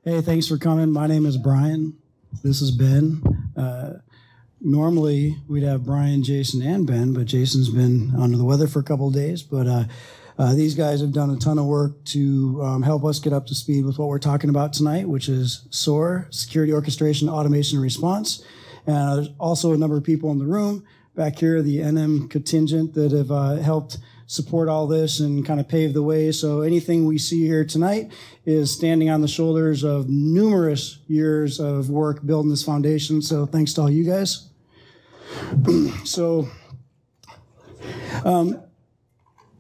Hey, thanks for coming. My name is Brian. This is Ben. Normally, we'd have Brian, Jason, and Ben, but Jason's been under the weather for a couple of days. But these guys have done a ton of work to help us get up to speed with what we're talking about tonight, which is SOAR, Security Orchestration, Automation, and Response. There's also a number of people in the room back here, the NM contingent, that have helped support all this and kind of pave the way. So anything we see here tonight is standing on the shoulders of numerous years of work building this foundation. So thanks to all you guys. So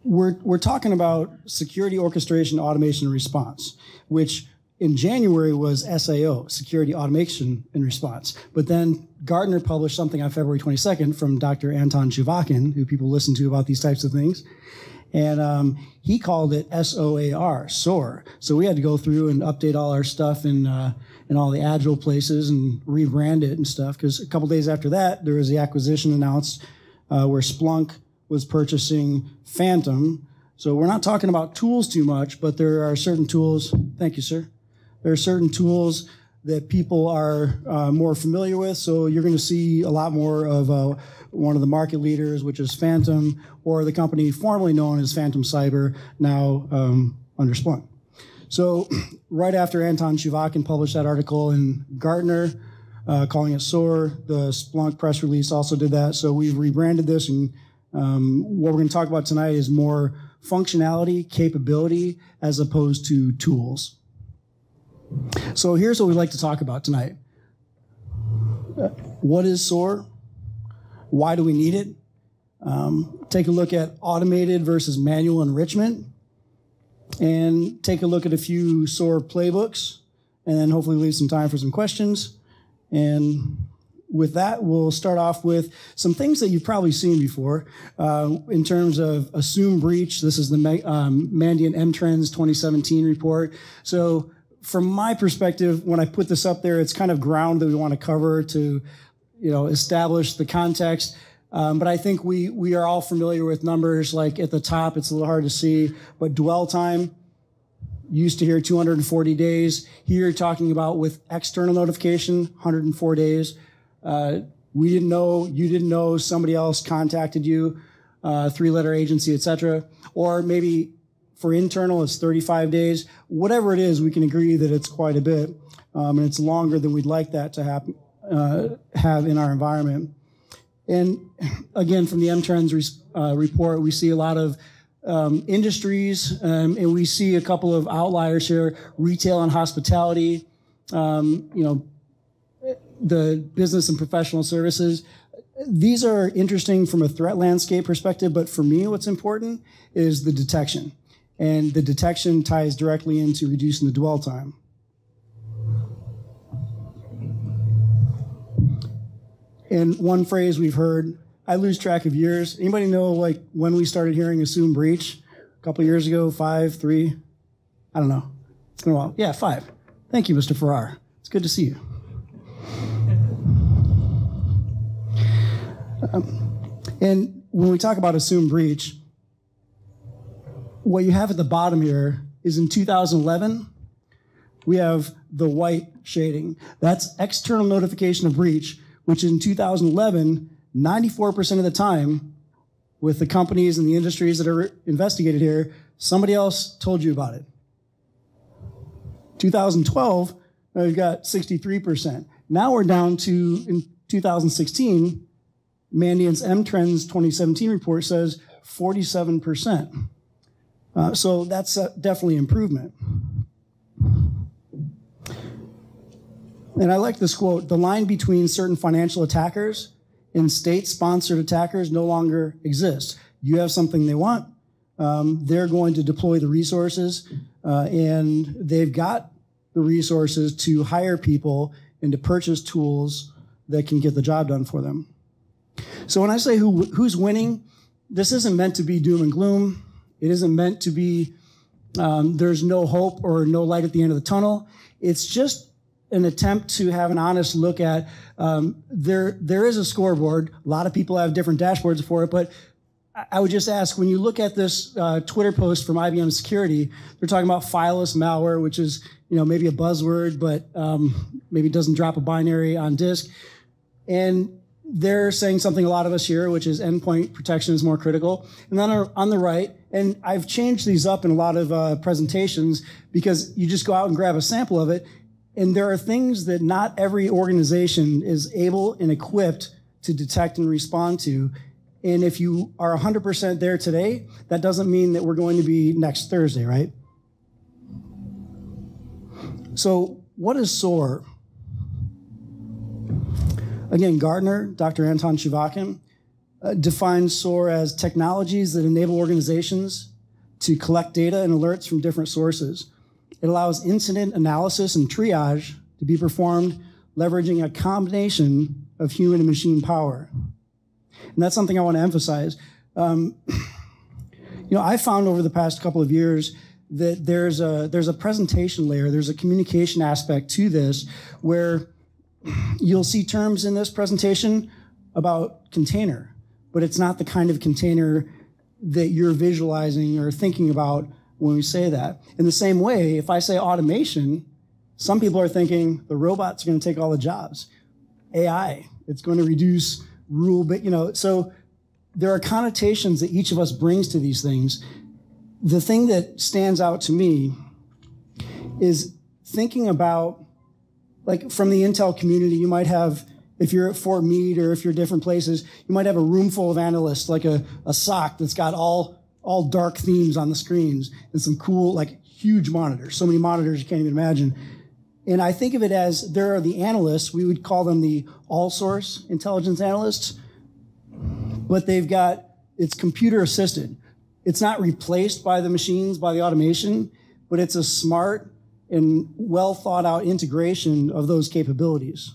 we're talking about security orchestration, automation, and response, which in January was SAO, Security Automation and Response. But then Gartner published something on February 22nd from Dr. Anton Chuvakin, who people listen to about these types of things. And he called it SOAR, SOAR. So we had to go through and update all our stuff in all the Agile places and rebrand it and stuff. Because a couple days after that, there was the acquisition announced where Splunk was purchasing Phantom. So we're not talking about tools too much, but there are certain tools. Thank you, sir. There are certain tools that people are more familiar with. So you're going to see a lot more of one of the market leaders, which is Phantom, or the company formerly known as Phantom Cyber, now under Splunk. So right after Anton Chuvakin published that article in Gartner, calling it SOAR, the Splunk press release also did that. So we've rebranded this, and what we're going to talk about tonight is more functionality, capability, as opposed to tools. So here's what we'd like to talk about tonight. What is SOAR? Why do we need it? Take a look at automated versus manual enrichment, and take a look at a few SOAR playbooks, and then hopefully leave some time for some questions. And with that, we'll start off with some things that you've probably seen before in terms of assume breach. This is the Mandiant M-Trends 2017 report. So from my perspective, when I put this up there, it's kind of ground that we want to cover to, establish the context. But I think we are all familiar with numbers. Like at the top, it's a little hard to see, but dwell time, used to hear 240 days. Here you're talking about with external notification, 104 days. We didn't know, you didn't know, somebody else contacted you, 3-letter agency, etc. Or maybe for internal, it's 35 days. Whatever it is, we can agree that it's quite a bit, and it's longer than we'd like that to happen, have in our environment. And again, from the M-Trends report, we see a lot of industries, and we see a couple of outliers here: retail and hospitality, the business and professional services. These are interesting from a threat landscape perspective, but for me, what's important is the detection. And the detection ties directly into reducing the dwell time. And one phrase we've heard, I lose track of years. Anybody know when we started hearing assume breach? A couple of years ago, 5, 3? I don't know. It's been a while. Yeah, 5. Thank you, Mr. Farrar. It's good to see you. And when we talk about assume breach, what you have at the bottom here is in 2011, we have the white shading. That's external notification of breach, which in 2011, 94% of the time, with the companies and the industries that are investigated here, somebody else told you about it. 2012, we've got 63%. Now we're down to, in 2016, Mandiant's M-Trends 2017 report says 47%. So that's definitely improvement. And I like this quote: the line between certain financial attackers and state-sponsored attackers no longer exists. You have something they want, they're going to deploy the resources, and they've got the resources to hire people and to purchase tools that can get the job done for them. So when I say who's winning, this isn't meant to be doom and gloom. It isn't meant to be there's no hope or no light at the end of the tunnel. It's just an attempt to have an honest look at there is a scoreboard. A lot of people have different dashboards for it, but I would just ask, when you look at this Twitter post from IBM Security, they're talking about fileless malware, which is, maybe a buzzword, but maybe it doesn't drop a binary on disk. And they're saying something a lot of us hear, which is endpoint protection is more critical. And then on the right, and I've changed these up in a lot of presentations because you just go out and grab a sample of it, and there are things that not every organization is able and equipped to detect and respond to. And if you are 100% there today, that doesn't mean that we're going to be next Thursday, right? So what is SOAR? Again, Gartner, Dr. Anton Chuvakin, defines SOAR as technologies that enable organizations to collect data and alerts from different sources. It allows incident analysis and triage to be performed leveraging a combination of human and machine power. And that's something I want to emphasize. I found over the past couple of years that there's a presentation layer, there's a communication aspect to this where you'll see terms in this presentation about container, but it's not the kind of container that you're visualizing or thinking about when we say that. In the same way, if I say automation, some people are thinking the robots are going to take all the jobs. AI, it's going to reduce rule, but so there are connotations that each of us brings to these things. The thing that stands out to me is thinking about, like from the Intel community, you might have, if you're at Fort Meade or if you're different places, you might have a room full of analysts, like a SOC that's got all dark themes on the screens and some cool, like huge monitors, so many monitors you can't even imagine. And I think of it as there are the analysts, we would call them the all-source intelligence analysts, but it's computer assisted. It's not replaced by the machines, by the automation, but it's a smart and well thought out integration of those capabilities.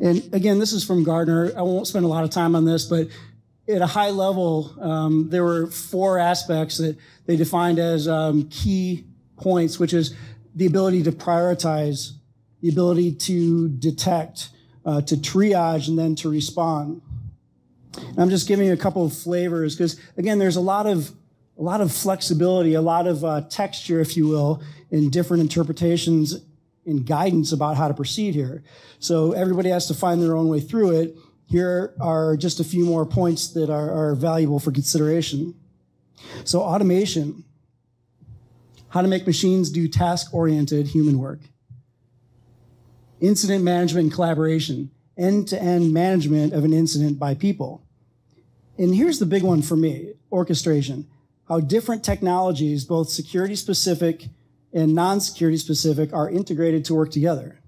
And again, this is from Gartner. I won't spend a lot of time on this, but at a high level, there were 4 aspects that they defined as key points, which is the ability to prioritize, the ability to detect, to triage, and then to respond. And I'm just giving you a couple of flavors because, again, there's a lot of flexibility, a lot of texture, if you will, in different interpretations and guidance about how to proceed here. So everybody has to find their own way through it. Here are just a few more points that are valuable for consideration. So automation. How to make machines do task-oriented human work. Incident management and collaboration. End-to-end management of an incident by people. And here's the big one for me, orchestration. How different technologies, both security-specific and non-security-specific, are integrated to work together.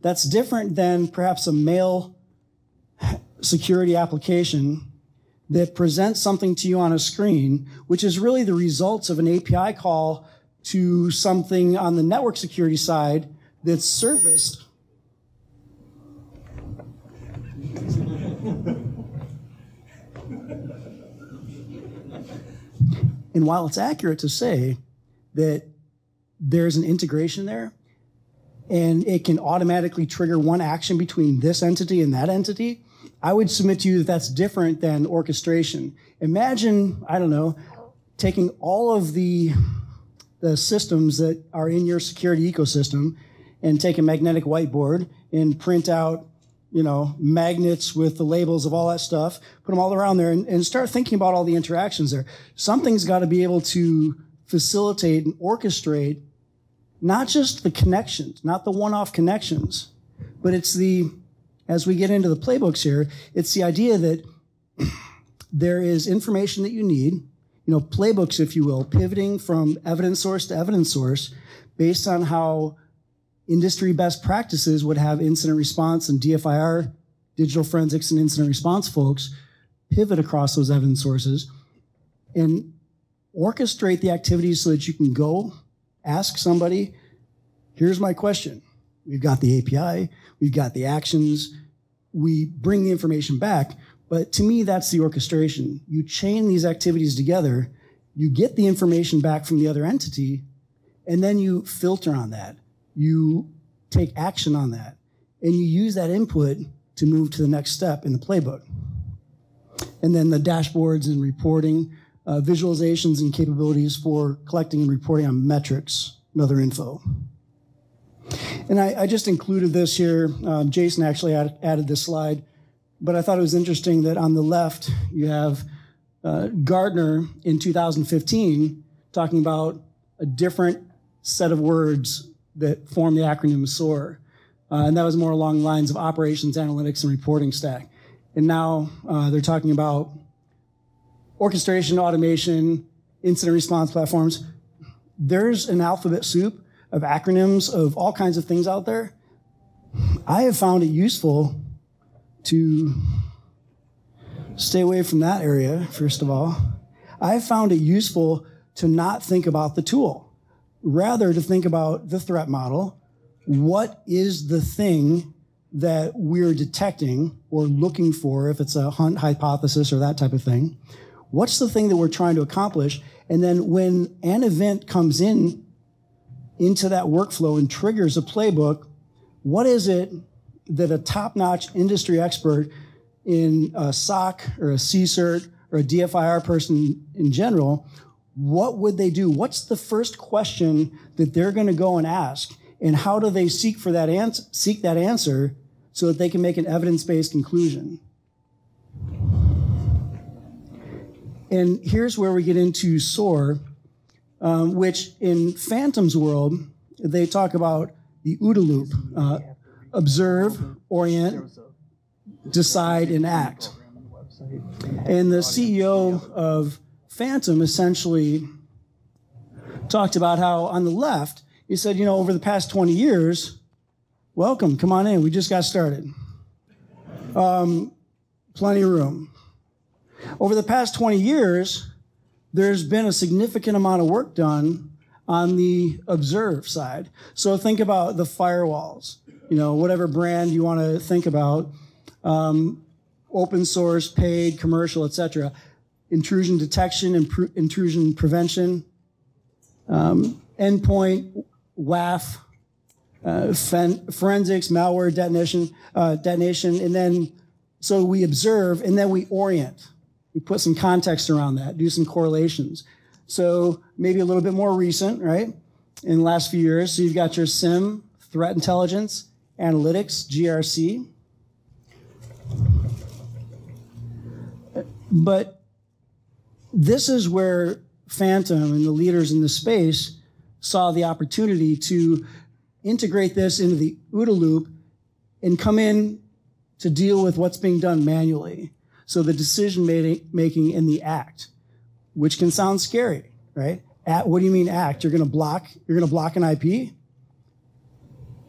That's different than perhaps a mail security application that presents something to you on a screen, which is really the results of an API call to something on the network security side that's serviced. And while it's accurate to say that there's an integration there, and it can automatically trigger one action between this entity and that entity, I would submit to you that that's different than orchestration. Imagine, I don't know, taking all of the systems that are in your security ecosystem and take a magnetic whiteboard and print out, magnets with the labels of all that stuff, put them all around there and start thinking about all the interactions there. Something's got to be able to facilitate and orchestrate not just the connections, not the one-off connections, but it's as we get into the playbooks here, it's the idea that there is information that you need, playbooks, if you will, pivoting from evidence source to evidence source based on how industry best practices would have incident response and DFIR, digital forensics and incident response folks, pivot across those evidence sources and orchestrate the activities so that you can go ask somebody, here's my question. We've got the API, we've got the actions, we bring the information back. But to me, that's the orchestration. You chain these activities together, you get the information back from the other entity, and then you filter on that. You take action on that, and you use that input to move to the next step in the playbook. And then the dashboards and reporting, visualizations and capabilities for collecting and reporting on metrics and other info. And I just included this here. Jason actually added this slide, but I thought it was interesting that on the left you have Gartner in 2015 talking about a different set of words that form the acronym SOAR. And that was more along the lines of operations, analytics, and reporting stack. And now they're talking about orchestration, automation, incident response platforms. There's an alphabet soup of acronyms of all kinds of things out there. I have found it useful to stay away from that area, first of all. I've found it useful to not think about the tool, rather to think about the threat model. What is the thing that we're detecting or looking for, if it's a hunt hypothesis or that type of thing? What's the thing that we're trying to accomplish? And then when an event comes into that workflow and triggers a playbook, what is it that a top-notch industry expert in a SOC or a CCERT or a DFIR person in general, what would they do? What's the first question that they're going to go and ask? And how do they seek that answer so that they can make an evidence-based conclusion? And here's where we get into SOAR, which in Phantom's world, they talk about the OODA loop, observe, orient, decide, and act. And the CEO of Phantom essentially talked about how on the left, he said, you know, over the past 20 years, welcome, come on in, we just got started. Plenty of room. Over the past 20 years, there's been a significant amount of work done on the observe side. So think about the firewalls, you know, whatever brand you want to think about, open source, paid, commercial, etc. Intrusion detection, intrusion prevention, endpoint, WAF, forensics, malware detonation, and then so we observe and then we orient. We put some context around that, do some correlations. So maybe a little bit more recent, right? In the last few years, so you've got your SIM, threat intelligence, analytics, GRC. But this is where Phantom and the leaders in the space saw the opportunity to integrate this into the OODA loop and come in to deal with what's being done manually. So the decision making in the act, which can sound scary, right? What do you mean act? You're going to block an IP?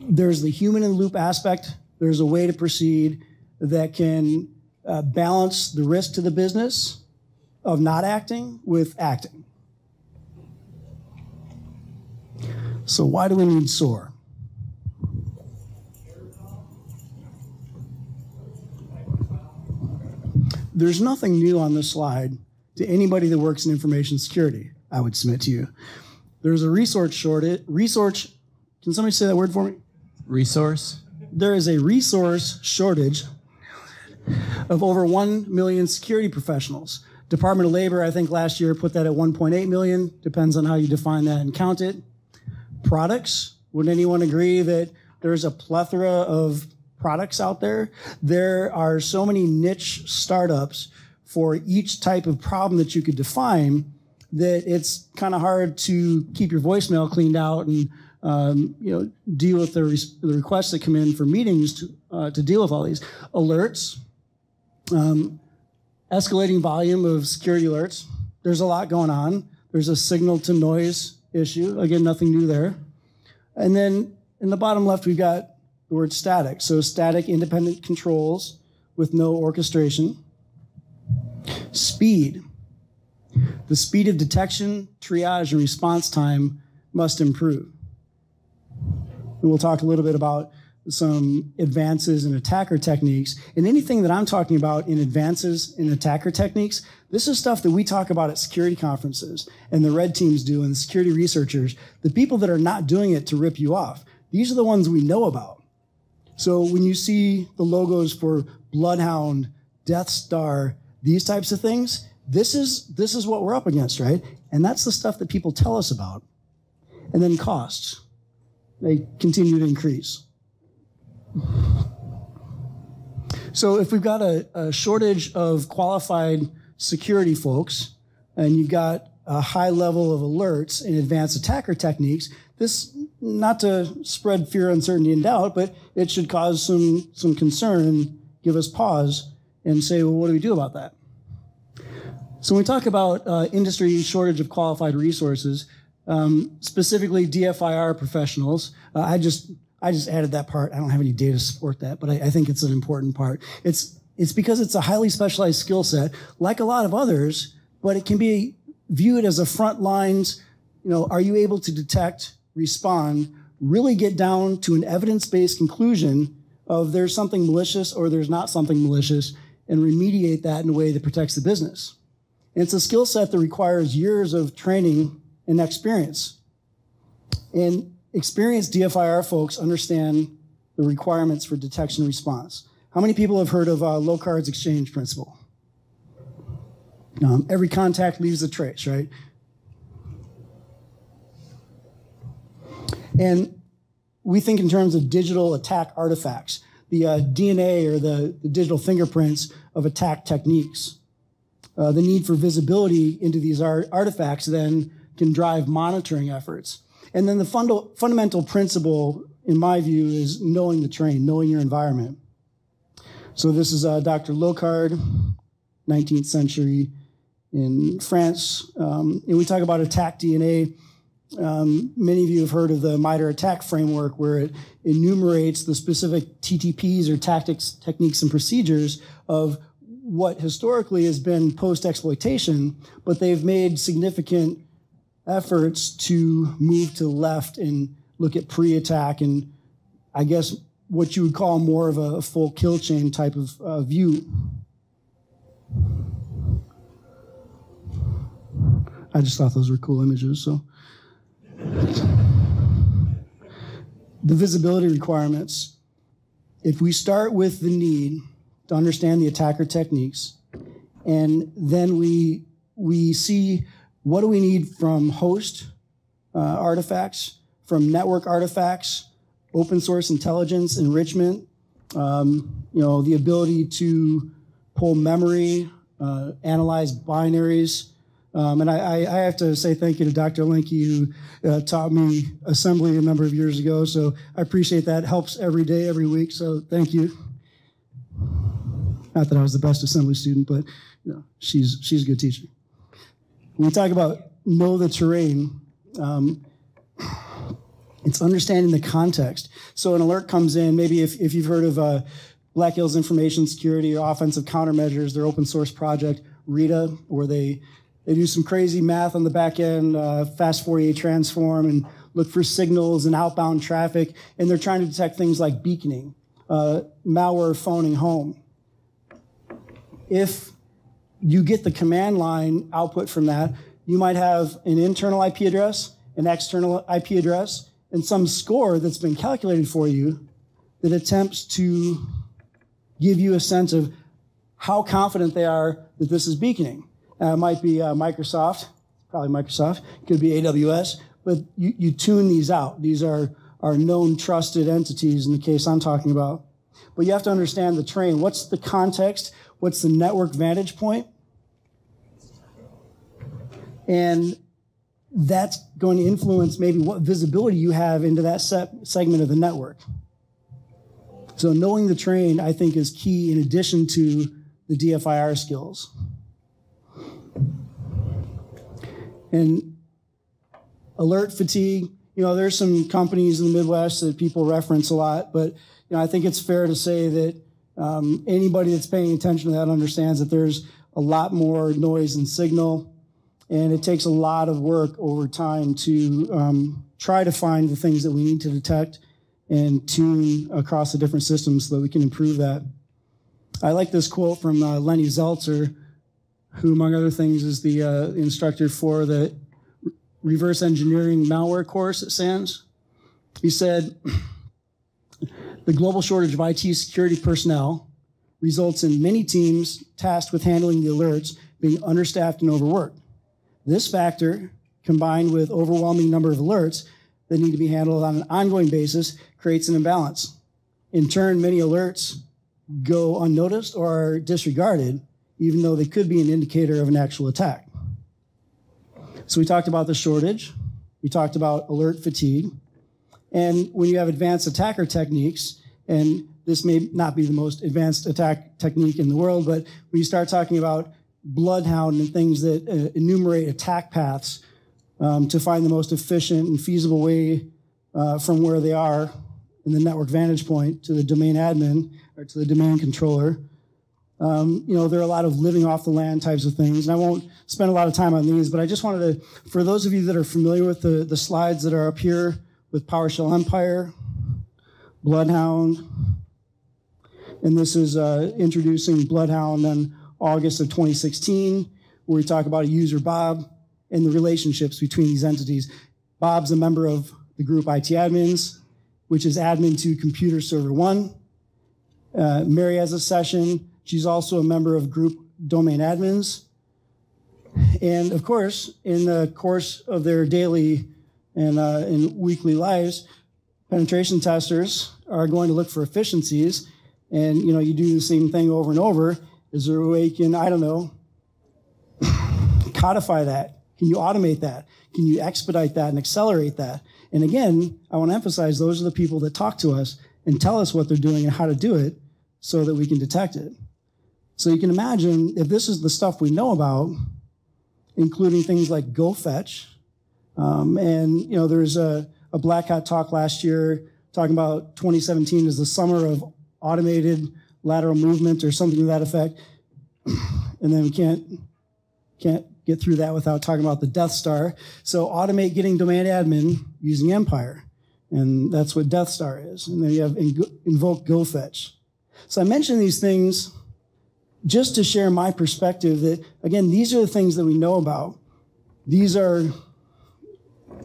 There's the human in the loop aspect. There's a way to proceed that can balance the risk to the business of not acting with acting. So why do we need SOAR? There's nothing new on this slide to anybody that works in information security, I would submit to you. There's a resource shortage. Can somebody say that word for me? Resource? There is a resource shortage of over 1 million security professionals. Department of Labor, I think last year put that at 1.8 million. Depends on how you define that and count it. Products, would anyone agree that there's a plethora of products out there? There are so many niche startups for each type of problem that you could define that it's kind of hard to keep your voicemail cleaned out and deal with the requests that come in for meetings to deal with all these alerts, escalating volume of security alerts. There's a lot going on. There's a signal to noise issue. Again, nothing new there. And then in the bottom left, we've got the word static. So static independent controls with no orchestration. Speed. The speed of detection, triage, and response time must improve. And we'll talk a little bit about some advances in attacker techniques. And anything that I'm talking about in advances in attacker techniques, this is stuff that we talk about at security conferences and the red teams do and the security researchers, the people that are not doing it to rip you off. These are the ones we know about. So when you see the logos for Bloodhound, Death Star, these types of things, this is what we're up against, right? And that's the stuff that people tell us about. And then costs, they continue to increase. So if we've got a shortage of qualified security folks, and you've got a high level of alerts and advanced attacker techniques, this, not to spread fear, uncertainty, and doubt, but it should cause some concern and give us pause and say, well, what do we do about that? So when we talk about industry shortage of qualified resources, specifically DFIR professionals, I just added that part. I don't have any data to support that, but I think it's an important part. It's because it's a highly specialized skill set, like a lot of others, but it can be viewed as a front lines, are you able to detect, respond, really get down to an evidence-based conclusion of there's something malicious or there's not something malicious, and remediate that in a way that protects the business. And it's a skill set that requires years of training and experience. And experienced DFIR folks understand the requirements for detection and response. How many people have heard of low cards exchange principle? Every contact leaves a trace, right? And we think in terms of digital attack artifacts, the DNA or the digital fingerprints of attack techniques. The need for visibility into these artifacts then can drive monitoring efforts. And then the fundamental principle, in my view, is knowing the terrain, knowing your environment. So this is Dr. Locard, 19th century in France. And we talk about attack DNA. Many of you have heard of the MITRE ATT&CK framework, where it enumerates the specific TTPs or tactics, techniques, and procedures of what historically has been post-exploitation, but they've made significant efforts to move to the left and look at pre-attack and I guess what you would call more of a full kill chain type of view. I just thought those were cool images, so. The visibility requirements. If we start with the need to understand the attacker techniques, and then we see what do we need from host artifacts, from network artifacts, open source intelligence, enrichment, the ability to pull memory, analyze binaries. And I have to say thank you to Dr. Linke, who taught me assembly a number of years ago. So I appreciate that. It helps every day, every week. So thank you. Not that I was the best assembly student, but she's a good teacher. When we talk about know the terrain, it's understanding the context. So an alert comes in, maybe if you've heard of Black Hills Information Security or Offensive Countermeasures, their open source project, RITA, where they do some crazy math on the back end, fast Fourier transform, and look for signals and outbound traffic, and they're trying to detect things like beaconing, malware phoning home. If you get the command line output from that, you might have an internal IP address, an external IP address, and some score that's been calculated for you that attempts to give you a sense of how confident they are that this is beaconing. It might be Microsoft, probably Microsoft, could be AWS, but you tune these out. These are known trusted entities in the case I'm talking about. But you have to understand the terrain. What's the context? What's the network vantage point? And that's going to influence maybe what visibility you have into that segment of the network. So knowing the terrain, I think, is key in addition to the DFIR skills. And alert fatigue, there's some companies in the Midwest that people reference a lot, but I think it's fair to say that anybody that's paying attention to that understands that there's a lot more noise and signal, and it takes a lot of work over time to try to find the things that we need to detect and tune across the different systems so that we can improve that. I like this quote from Lenny Zeltzer, who, among other things, is the instructor for the reverse engineering malware course at SANS. He said, the global shortage of IT security personnel results in many teams tasked with handling the alerts being understaffed and overworked. This factor, combined with overwhelming number of alerts that need to be handled on an ongoing basis, creates an imbalance. In turn, many alerts go unnoticed or are disregarded, even though they could be an indicator of an actual attack. So we talked about the shortage. We talked about alert fatigue. And when you have advanced attacker techniques, and this may not be the most advanced attack technique in the world, but when you start talking about Bloodhound and things that enumerate attack paths to find the most efficient and feasible way from where they are in the network vantage point to the domain admin or to the domain controller. There are a lot of living off the land types of things, and I won't spend a lot of time on these, but I just wanted to, for those of you that are familiar with the slides that are up here with PowerShell Empire, Bloodhound, and this is introducing Bloodhound in August of 2016, where we talk about a user, Bob, and the relationships between these entities. Bob's a member of the group IT Admins, which is admin to Computer Server 1. Mary has a session. She's also a member of group Domain Admins. And of course, in the course of their daily and weekly lives, penetration testers are going to look for efficiencies. And you do the same thing over and over. Is there a way you can, I don't know, codify that? Can you automate that? Can you expedite that and accelerate that? And again, I want to emphasize those are the people that talk to us and tell us what they're doing and how to do it so that we can detect it. So you can imagine if this is the stuff we know about, including things like GoFetch, and there's a Black Hat talk last year talking about 2017 as the summer of automated lateral movement or something to that effect. And then we can't get through that without talking about the Death Star. So automate getting domain admin using Empire. And that's what Death Star is. And then you have invoke GoFetch. So I mention these things just to share my perspective that, again, these are the things that we know about. These are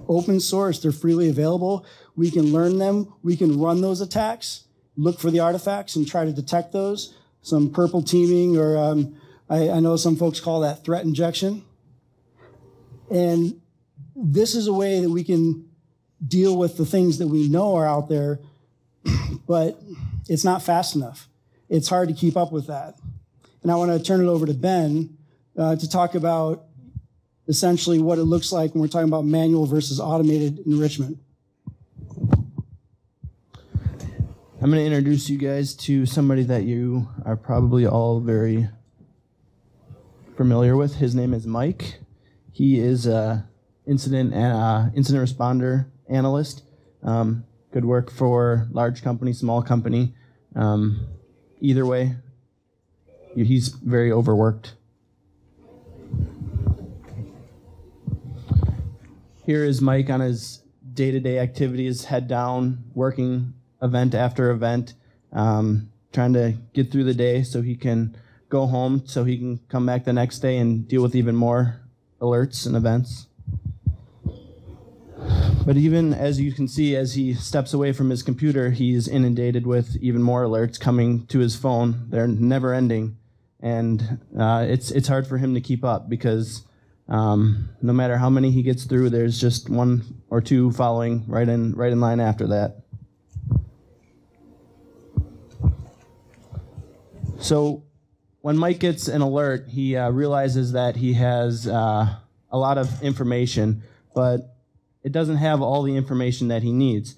open source. They're freely available. We can learn them. We can run those attacks, look for the artifacts, and try to detect those. Some purple teaming, or I know some folks call that threat injection. And this is a way that we can deal with the things that we know are out there, but it's not fast enough. It's hard to keep up with that. And I want to turn it over to Ben to talk about essentially what it looks like when we're talking about manual versus automated enrichment. I'm going to introduce you guys to somebody that you are probably all very familiar with. His name is Mike. He is an incident responder analyst. Could work for large company, small company. Either way, he's very overworked. Here is Mike on his day-to-day activities, head down, working event after event, trying to get through the day so he can go home, so he can come back the next day and deal with even more alerts and events. But even as you can see, as he steps away from his computer, he's inundated with even more alerts coming to his phone. They're never ending. And it's hard for him to keep up because no matter how many he gets through, there's just one or two following right in line after that. So when Mike gets an alert, he realizes that he has a lot of information, but it doesn't have all the information that he needs.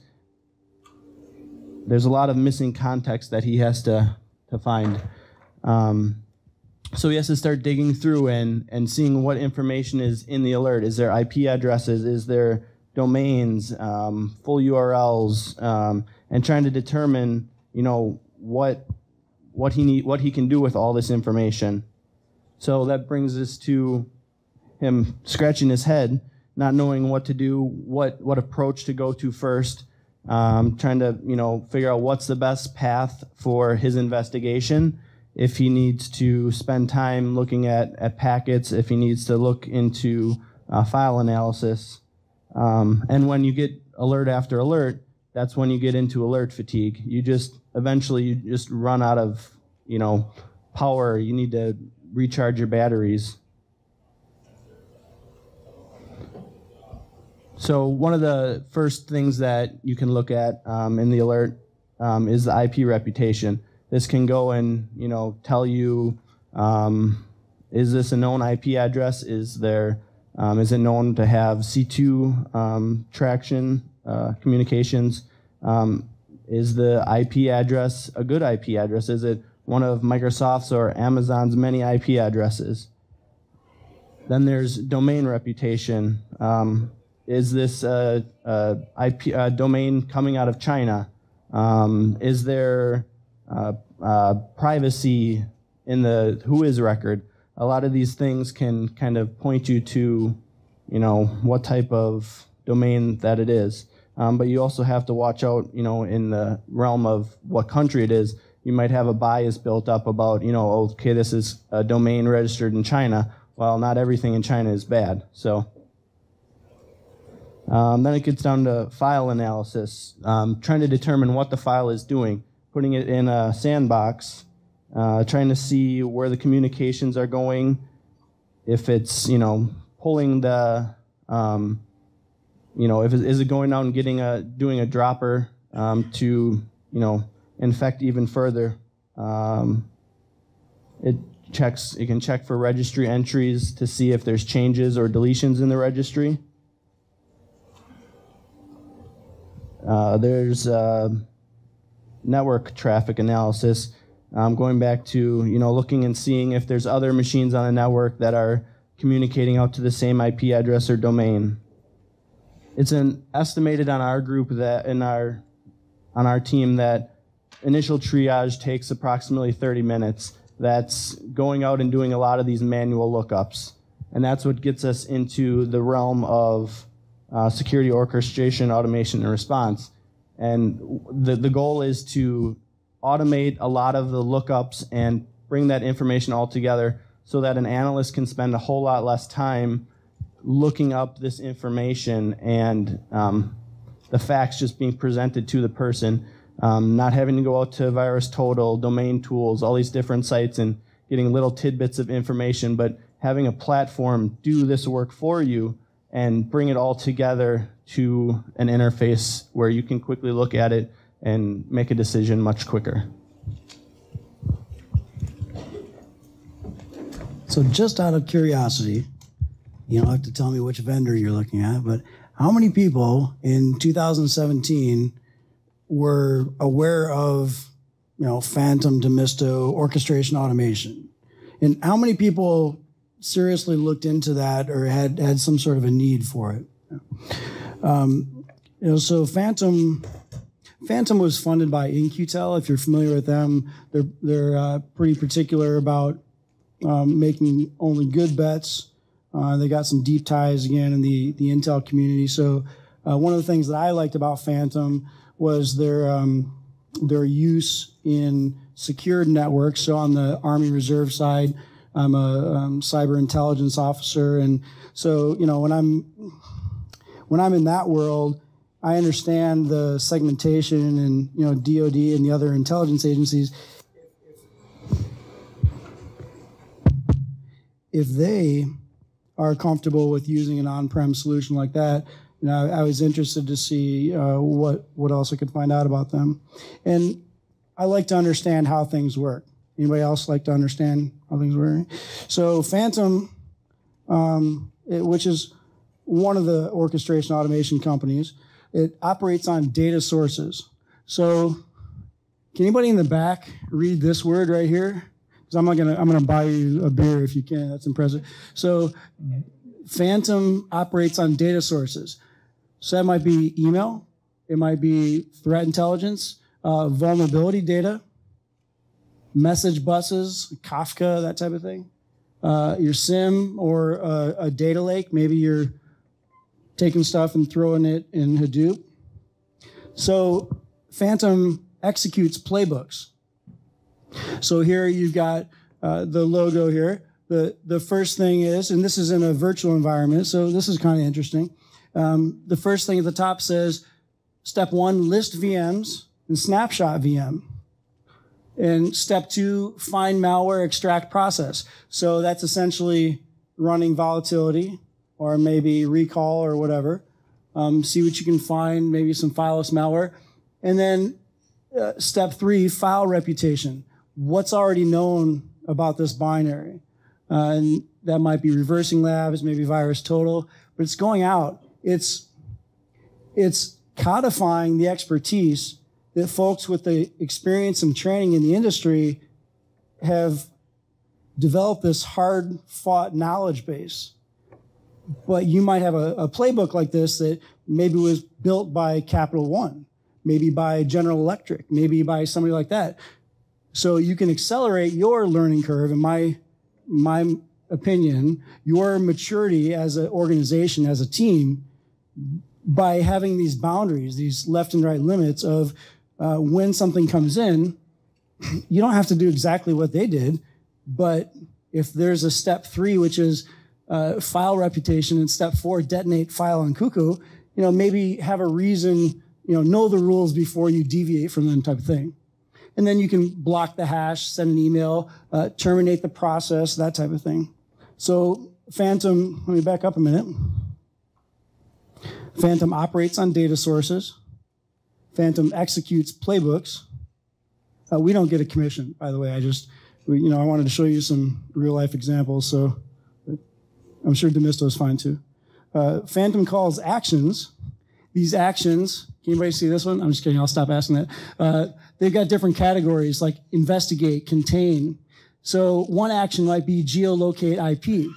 There's a lot of missing context that he has to find. So he has to start digging through and seeing what information is in the alert. Is there IP addresses? Is there domains, full URLs, and trying to determine, what he can do with all this information. So that brings us to him scratching his head, not knowing what to do, what approach to go to first, trying to figure out what's the best path for his investigation. If he needs to spend time looking at packets, if he needs to look into file analysis. And when you get alert after alert, that's when you get into alert fatigue. Eventually you just run out of power, you need to recharge your batteries. So one of the first things that you can look at in the alert is the IP reputation. This can go and tell you, is this a known IP address? Is it known to have C2 traction communications? Is the IP address a good IP address? Is it one of Microsoft's or Amazon's many IP addresses? Then there's domain reputation. Is this a domain coming out of China? Is there privacy in the whois record? A lot of these things can kind of point you to, what type of domain that it is. But you also have to watch out, in the realm of what country it is. You might have a bias built up about, okay, this is a domain registered in China. Well, not everything in China is bad. So then it gets down to file analysis, trying to determine what the file is doing, putting it in a sandbox, trying to see where the communications are going, if it's, pulling the, is it going out and doing a dropper to, infect even further. It can check for registry entries to see if there's changes or deletions in the registry. There's network traffic analysis, going back to looking and seeing if there's other machines on the network that are communicating out to the same IP address or domain. It's estimated on our group that on our team that initial triage takes approximately 30 minutes. That's going out and doing a lot of these manual lookups, and that's what gets us into the realm of security orchestration, automation, and response. And the goal is to automate a lot of the lookups and bring that information all together so that an analyst can spend a whole lot less time looking up this information and the facts just being presented to the person, not having to go out to VirusTotal, domain tools, all these different sites and getting little tidbits of information, but having a platform do this work for you and bring it all together to an interface where you can quickly look at it and make a decision much quicker. So just out of curiosity, you don't have to tell me which vendor you're looking at, but how many people in 2017 were aware of, Phantom, Demisto, orchestration automation? And how many people seriously looked into that or had some sort of a need for it? So Phantom was funded by In-Q-Tel. If you're familiar with them, they're pretty particular about making only good bets. They got some deep ties again in the Intel community. So one of the things that I liked about Phantom was their use in secured networks. So on the Army Reserve side, I'm a cyber intelligence officer, and so when I'm in that world, I understand the segmentation and DoD and the other intelligence agencies. If they are comfortable with using an on-prem solution like that, I was interested to see what else I could find out about them. And I like to understand how things work. Anybody else like to understand how things work? So Phantom, which is one of the orchestration automation companies, it operates on data sources. So can anybody in the back read this word right here? Because I'm gonna buy you a beer if you can. That's impressive. So Phantom operates on data sources. So that might be email, it might be threat intelligence, vulnerability data, message buses, Kafka, that type of thing. Your SIM or a data lake, maybe you're taking stuff and throwing it in Hadoop. So Phantom executes playbooks. So here you've got the logo here. The first thing is, and this is in a virtual environment, so this is kind of interesting. The first thing at the top says, step 1, list VMs and snapshot VM. And step 2, find malware, extract process. So that's essentially running volatility or maybe recall or whatever. See what you can find, maybe some fileless malware. And then step 3, file reputation. What's already known about this binary? And that might be reversing labs, maybe virus total, but it's going out. It's codifying the expertise that folks with the experience and training in the industry have developed this hard-fought knowledge base. But you might have a playbook like this that maybe was built by Capital One, maybe by General Electric, maybe by somebody like that. So you can accelerate your learning curve, in my opinion, your maturity as an organization, as a team, by having these boundaries, these left and right limits of when something comes in, you don't have to do exactly what they did, but if there's a step 3, which is file reputation, and step 4, detonate file on cuckoo, maybe have a reason, know the rules before you deviate from them, type of thing. And then you can block the hash, send an email, terminate the process, that type of thing. So Phantom, let me back up a minute. Phantom operates on data sources. Phantom executes playbooks. We don't get a commission, by the way. I wanted to show you some real life examples, so I'm sure Demisto's fine too. Phantom calls actions. These actions, can anybody see this one? I'm just kidding, I'll stop asking that. They've got different categories like investigate, contain. So one action might be geolocate IP.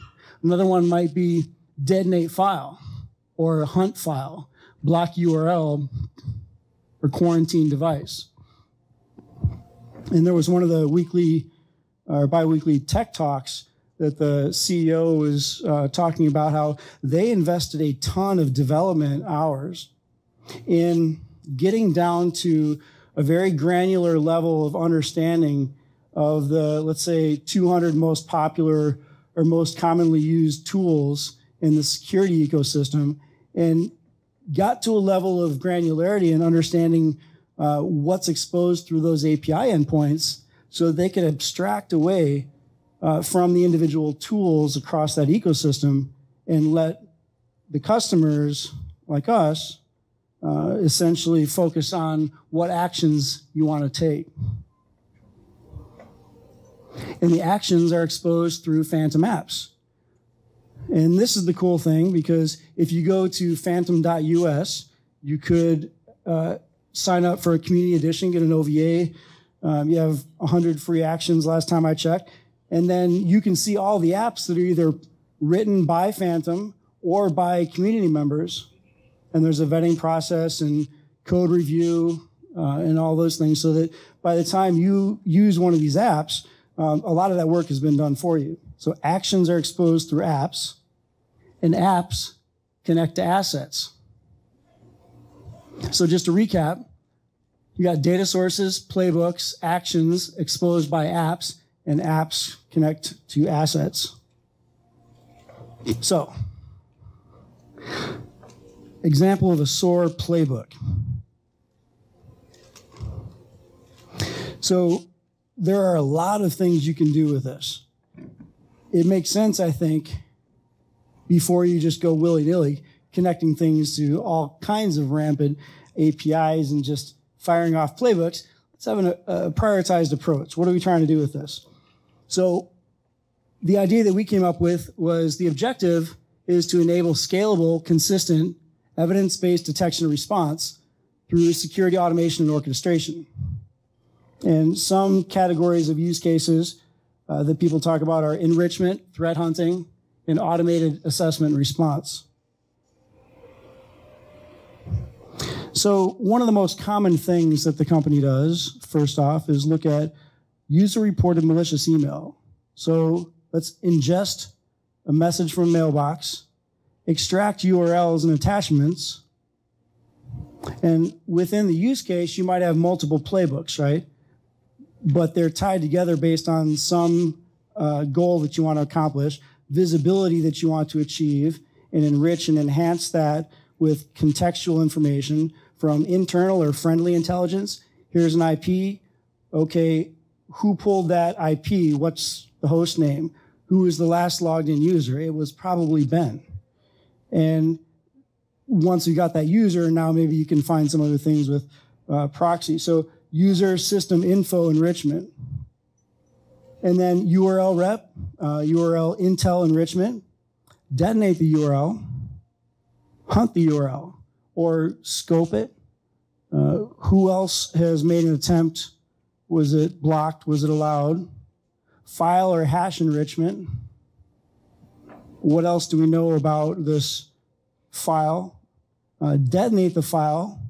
Another one might be detonate file or hunt file, block URL, or quarantine device. And there was one of the weekly or bi-weekly tech talks that the CEO was talking about how they invested a ton of development hours in getting down to a very granular level of understanding of the, let's say, 200 most popular or most commonly used tools in the security ecosystem, and got to a level of granularity and understanding what's exposed through those API endpoints so that they could abstract away from the individual tools across that ecosystem and let the customers like us essentially focus on what actions you want to take. And the actions are exposed through Phantom apps. And this is the cool thing, because if you go to phantom.us, you could sign up for a community edition, get an OVA. You have 100 free actions last time I checked. And then you can see all the apps that are either written by Phantom or by community members. And there's a vetting process and code review and all those things, so that by the time you use one of these apps, a lot of that work has been done for you. So actions are exposed through apps, and apps connect to assets. So just to recap, you got data sources, playbooks, actions exposed by apps, and apps connect to assets. So, example of a SOAR playbook. So there are a lot of things you can do with this. It makes sense, I think, before you just go willy-nilly, connecting things to all kinds of rampant APIs and just firing off playbooks. Let's have a prioritized approach. What are we trying to do with this? So the idea that we came up with was the objective is to enable scalable, consistent, evidence-based detection and response through security automation and orchestration. And some categories of use cases that people talk about are enrichment, threat hunting, and automated assessment and response. So one of the most common things that the company does, first off, is look at user-reported malicious email. So let's ingest a message from a mailbox, extract URLs and attachments, and within the use case, you might have multiple playbooks, right? But they're tied together based on some goal that you want to accomplish, visibility that you want to achieve, and enrich and enhance that with contextual information from internal or friendly intelligence. Here's an IP. Okay, who pulled that IP? What's the host name? Who was the last logged in user? It was probably Ben. And once we got that user, now maybe you can find some other things with proxy. So user system info enrichment. And then URL rep, URL intel enrichment, detonate the URL, hunt the URL, or scope it. Who else has made an attempt? Was it blocked? Was it allowed? File or hash enrichment. What else do we know about this file? Detonate the file.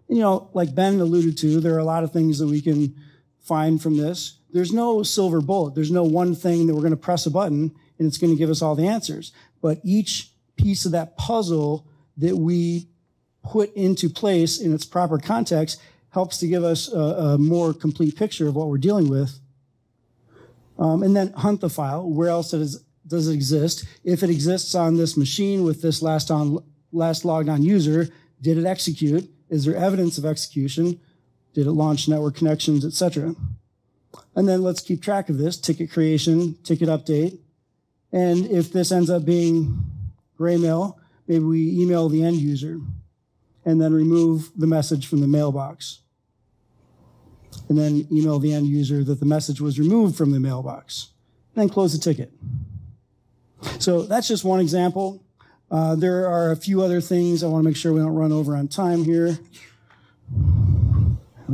You know, like Ben alluded to, there are a lot of things that we can find from this. There's no silver bullet. There's no one thing that we're going to press a button and it's going to give us all the answers. But each piece of that puzzle that we put into place in its proper context helps to give us a more complete picture of what we're dealing with. And then hunt the file. Where else does it exist? If it exists on this machine with this last logged on user, did it execute? Is there evidence of execution? Did it launch network connections, etc.? And then let's keep track of this, ticket creation, ticket update. And if this ends up being gray mail, maybe we email the end user and then remove the message from the mailbox. And then email the end user that the message was removed from the mailbox. And then close the ticket. So that's just one example. There are a few other things. I want to make sure we don't run over on time here.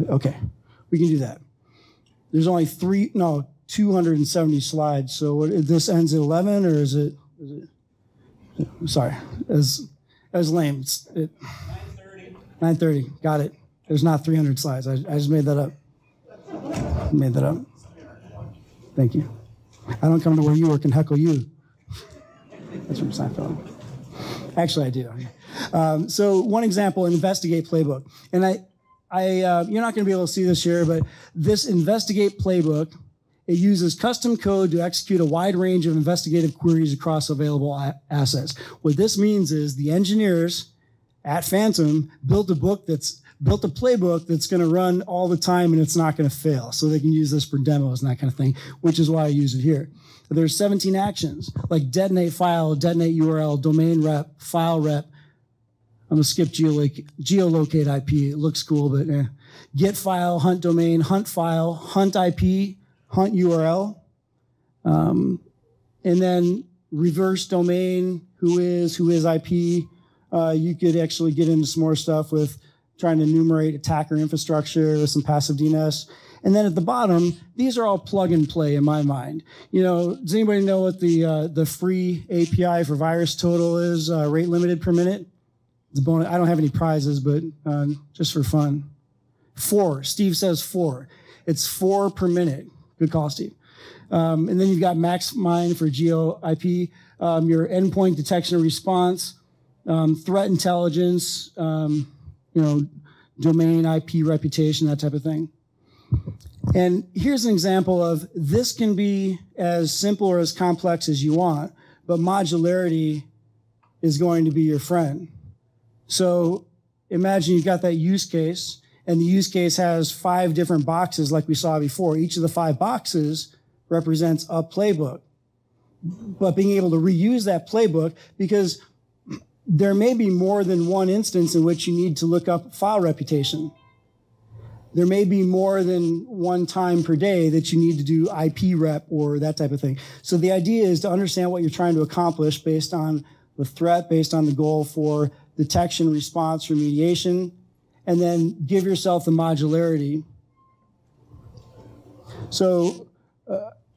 Okay, we can do that. There's only 270 slides. So this ends at 11, or is it sorry, as lame. It's 9:30. 9:30. Got it. There's not 300 slides. I just made that up. Thank you. I don't come to where you work and heckle you. That's from Seinfeld. Actually, I do. So one example, investigate playbook. And you're not going to be able to see this here, but this investigate playbook, it uses custom code to execute a wide range of investigative queries across available assets. What this means is the engineers at Phantom built a playbook that's going to run all the time and it's not going to fail. So they can use this for demos and that kind of thing, which is why I use it here. There's 17 actions like detonate file, detonate URL, domain rep, file rep. I'm going to skip geolocate IP. It looks cool, but get file, hunt domain, hunt file, hunt IP, hunt URL. And then reverse domain, who is IP. You could actually get into some more stuff with trying to enumerate attacker infrastructure with some passive DNS. And then at the bottom, these are all plug and play in my mind. You know, does anybody know what the free API for virus total is, rate limited per minute? It's a bonus. I don't have any prizes, but just for fun. 4. Steve says 4. It's 4 per minute. Good call, Steve. And then you've got max mine for geo IP, your endpoint detection and response, threat intelligence, domain IP reputation, that type of thing. And here's an example of this can be as simple or as complex as you want, but modularity is going to be your friend. So imagine you've got that use case, and the use case has 5 different boxes like we saw before. Each of the 5 boxes represents a playbook. But being able to reuse that playbook, because there may be more than one instance in which you need to look up file reputation. There may be more than one time per day that you need to do IP rep or that type of thing. So the idea is to understand what you're trying to accomplish based on the threat, based on the goal for detection, response, remediation, and then give yourself the modularity. So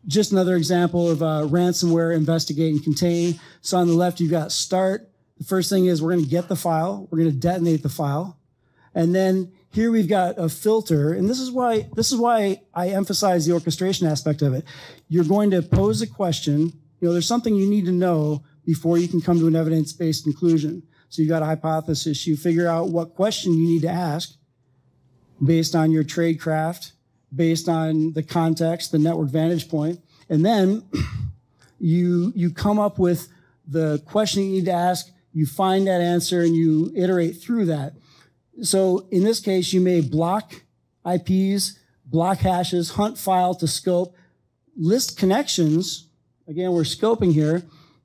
just another example of ransomware, investigate, and contain. So on the left, you've got start. The first thing is we're going to get the file. We're going to detonate the file. And then here we've got a filter. And this is why I emphasize the orchestration aspect of it. You're going to pose a question. You know, there's something you need to know before you can come to an evidence-based conclusion. So you've got a hypothesis. You figure out what question you need to ask based on your tradecraft, based on the context, the network vantage point. And then you come up with the question you need to ask, you find that answer, and you iterate through that. So in this case, you may block IPs, block hashes, hunt file to scope, list connections. Again, we're scoping here.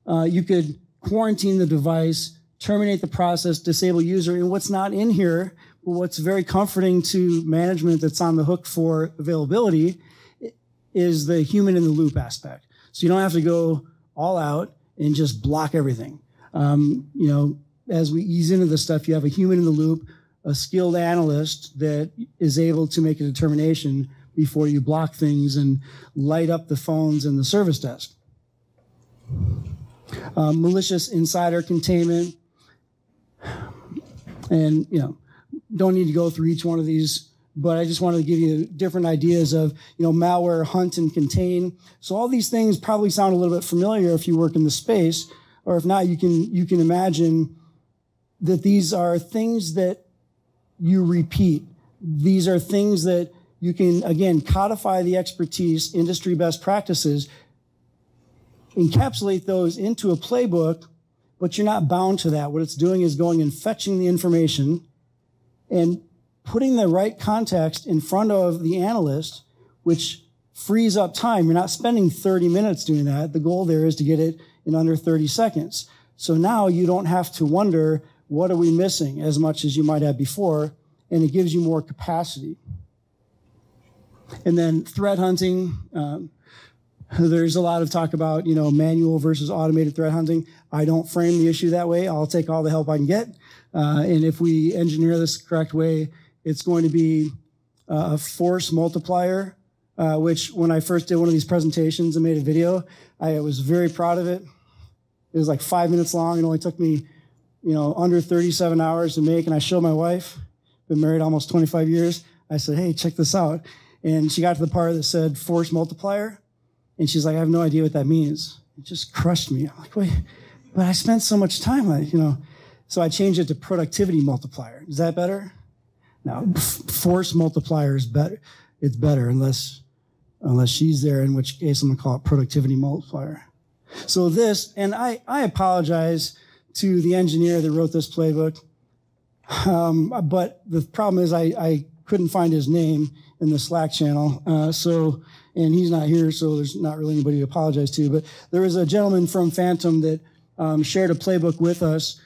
You could quarantine the device, terminate the process, disable user. And what's not in here, but what's very comforting to management that's on the hook for availability, is the human in the loop aspect. So you don't have to go all out and just block everything. As we ease into this stuff, you have a human in the loop, a skilled analyst that is able to make a determination before you block things and light up the phones and the service desk. Malicious insider containment. And, don't need to go through each one of these, but I just wanted to give you different ideas of, malware, hunt, and contain. So all these things probably sound a little bit familiar if you work in the space, or if not, you can imagine that these are things that you repeat. These are things that you can, again, codify the expertise, industry best practices, encapsulate those into a playbook, but you're not bound to that. What it's doing is going and fetching the information and putting the right context in front of the analyst, which frees up time. You're not spending 30 minutes doing that. The goal there is to get it in under 30 seconds. So now you don't have to wonder, what are we missing, as much as you might have before, and it gives you more capacity. And then threat hunting. There's a lot of talk about, manual versus automated threat hunting. I don't frame the issue that way. I'll take all the help I can get. And if we engineer this the correct way, it's going to be a force multiplier, which when I first did one of these presentations and made a video, I was very proud of it. It was like 5 minutes long. It only took me, under 37 hours to make. And I showed my wife, been married almost 25 years. I said, hey, check this out. And she got to the part that said force multiplier. And she's like, I have no idea what that means. It just crushed me. I'm like, wait, but I spent so much time on it, So I changed it to productivity multiplier. Is that better? No, force multiplier is better. It's better unless she's there, in which case I'm going to call it productivity multiplier. So this, and I apologize to the engineer that wrote this playbook, but the problem is I couldn't find his name in the Slack channel. And he's not here, so there's not really anybody to apologize to. But there was a gentleman from Phantom that shared a playbook with us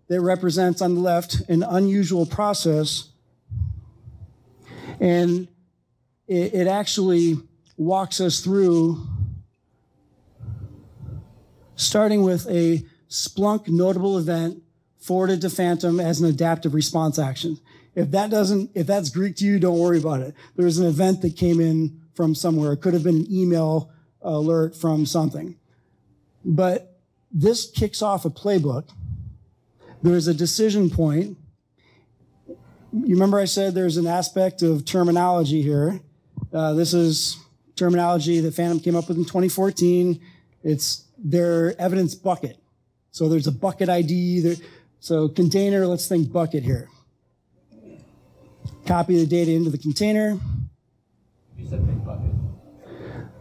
that represents, on the left, an unusual process. And it actually walks us through, starting with a Splunk notable event forwarded to Phantom as an adaptive response action. If that's Greek to you, don't worry about it. There's an event that came in from somewhere. It could have been an email alert from something. But this kicks off a playbook. There's a decision point. You remember I said there's an aspect of terminology here. This is terminology that Phantom came up with in 2014. It's their evidence bucket. So there's a bucket ID. So container, let's think bucket here. Copy the data into the container. You said big bucket.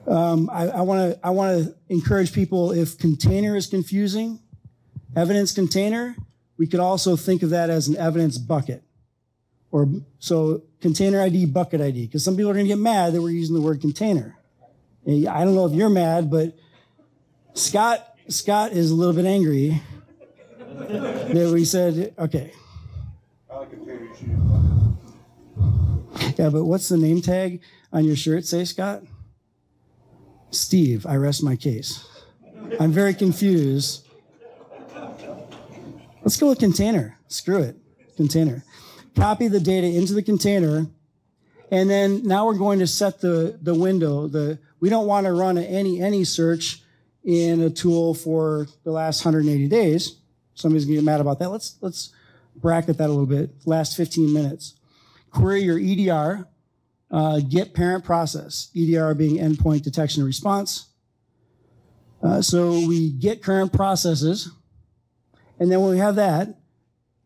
I want to encourage people, if container is confusing, evidence container, we could also think of that as an evidence bucket. So container ID, bucket ID, because some people are going to get mad that we're using the word container. And I don't know if you're mad, but Scott is a little bit angry that we said, okay. I like container shoes. Yeah, but what's the name tag on your shirt say, Scott? Steve, I rest my case. I'm very confused. Let's go with container. Screw it. Container. Copy the data into the container, and then now we're going to set the window. We don't want to run any search in a tool for the last 180 days. Somebody's going to get mad about that. Let's bracket that a little bit. Last 15 minutes. Query your EDR, get parent process, EDR being endpoint detection and response. So we get current processes, and then when we have that,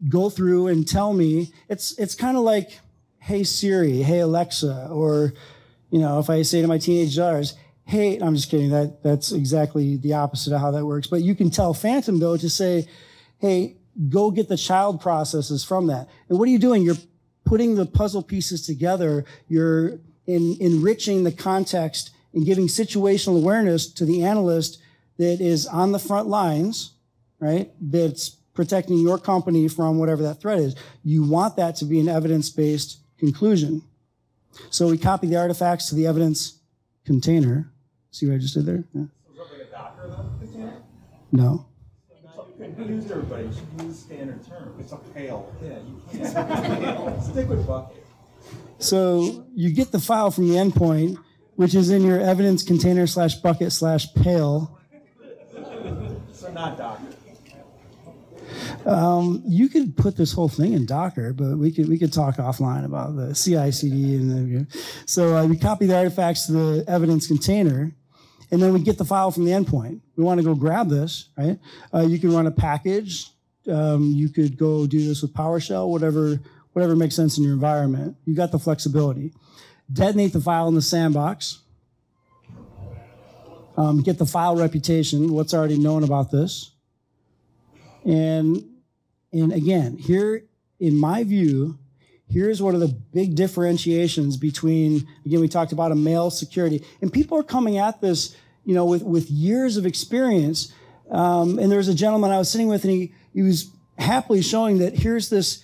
go through and tell me, it's kind of like, hey Siri, hey Alexa, or, if I say to my teenage daughters, hey, I'm just kidding, that's exactly the opposite of how that works. But you can tell Phantom, though, to say, hey, go get the child processes from that. And what are you doing? You're putting the puzzle pieces together. You're in enriching the context and giving situational awareness to the analyst that is on the front lines, right? That's protecting your company from whatever that threat is. You want that to be an evidence-based conclusion. So we copy the artifacts to the evidence container. See what I just did there? Yeah. So is that like a Docker then? Container? No. You confused everybody. You should use standard term. It's a pail. Yeah, you can't. Stick with bucket. So you get the file from the endpoint, which is in your evidence container /bucket/pail. So not Docker. You could put this whole thing in Docker, but we could talk offline about the CI/CD and so we copy the artifacts to the evidence container, and then we get the file from the endpoint. We want to go grab this, right? You can run a package. You could go do this with PowerShell, whatever makes sense in your environment. You got the flexibility. Detonate the file in the sandbox. Get the file reputation, what's already known about this. And again, here, in my view, here's one of the big differentiations between, again, we talked about a mail security. And people are coming at this, with years of experience. And there was a gentleman I was sitting with, and he was happily showing that here's this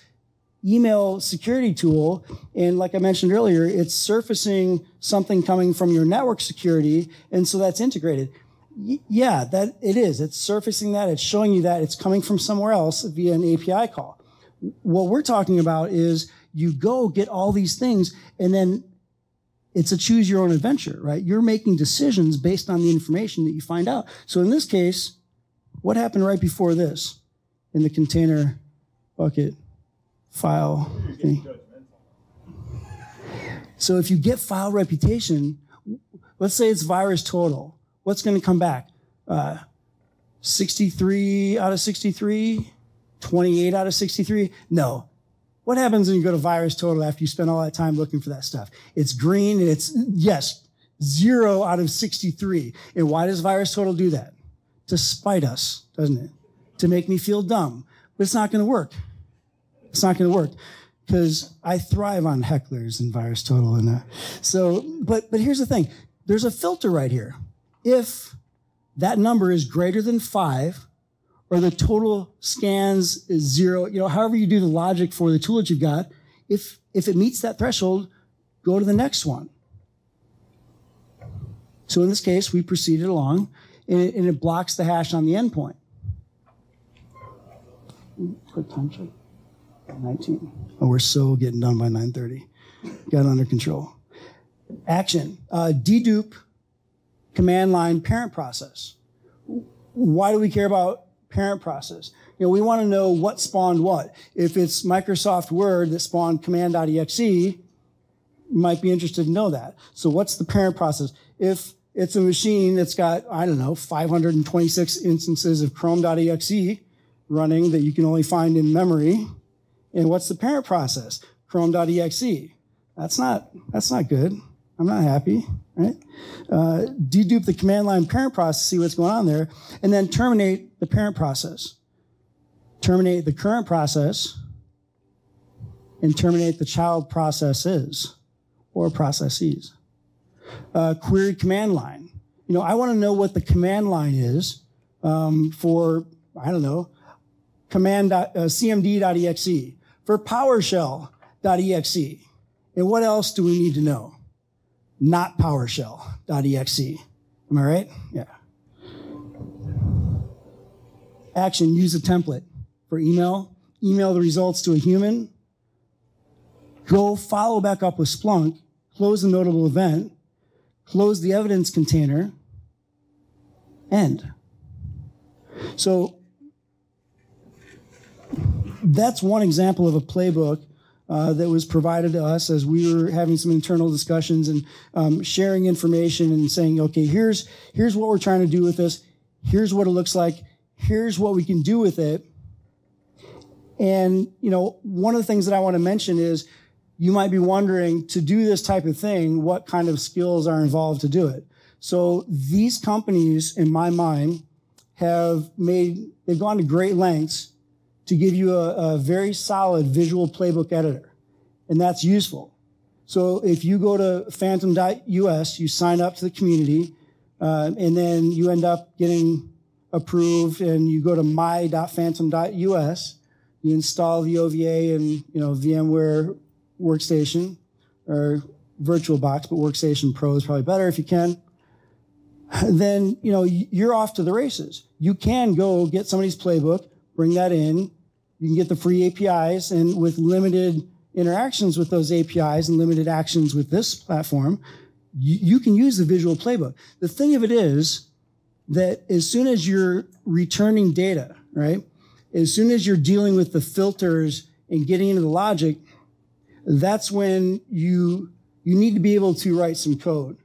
email security tool. And like I mentioned earlier, it's surfacing something coming from your network security. And so that's integrated. Yeah, that it is. It's surfacing that. It's showing you that it's coming from somewhere else via an API call. What we're talking about is you go get all these things, and then it's a choose your own adventure, right? You're making decisions based on the information that you find out. So in this case, what happened right before this in the container bucket file thing? So if you get file reputation, let's say it's virus total. What's going to come back? 63 out of 63? 28 out of 63? No. What happens when you go to virus total after you spend all that time looking for that stuff? It's green, and it's, yes, 0 out of 63. And why does virus total do that? To spite us, doesn't it? To make me feel dumb. But it's not going to work. It's not going to work because I thrive on hecklers and virus total. And but here's the thing. There's a filter right here. If that number is greater than 5, or the total scans is 0, however you do the logic for the tool that you've got, if it meets that threshold, go to the next one. So in this case, we proceeded along, and it blocks the hash on the endpoint. Quick time check. 19. Oh, we're so getting done by 9:30. Got it under control. Action. Dedupe command line parent process. Why do we care about parent process? We want to know what spawned what. If it's Microsoft Word that spawned command.exe, you might be interested to know that. So what's the parent process? If it's a machine that's got, 526 instances of chrome.exe running that you can only find in memory, and what's the parent process? Chrome.exe. That's not good. I'm not happy, right? Dedupe the command line parent process, see what's going on there, and then terminate the parent process. Terminate the current process, and terminate the child processes or processes. Query command line. I want to know what the command line is for, cmd.exe, for PowerShell.exe. And what else do we need to know? Not PowerShell.exe. Am I right? Yeah. Action, use a template for email. Email the results to a human. Go follow back up with Splunk. Close the notable event. Close the evidence container. End. So that's one example of a playbook that was provided to us as we were having some internal discussions and sharing information and saying, okay, here's what we're trying to do with this. Here's what it looks like. Here's what we can do with it. And, one of the things that I want to mention is you might be wondering, to do this type of thing, what kind of skills are involved to do it? So these companies, in my mind, they've gone to great lengths to give you a very solid visual playbook editor. And that's useful. So if you go to phantom.us, you sign up to the community, and then you end up getting approved, and you go to my.phantom.us, you install the OVA and VMware Workstation or VirtualBox, but Workstation Pro is probably better if you can. Then you're off to the races. You can go get somebody's playbook, bring that in. You can get the free APIs, and with limited interactions with those APIs and limited actions with this platform, you can use the visual playbook. The thing of it is that as soon as you're returning data, right, as soon as you're dealing with the filters and getting into the logic, that's when you need to be able to write some code.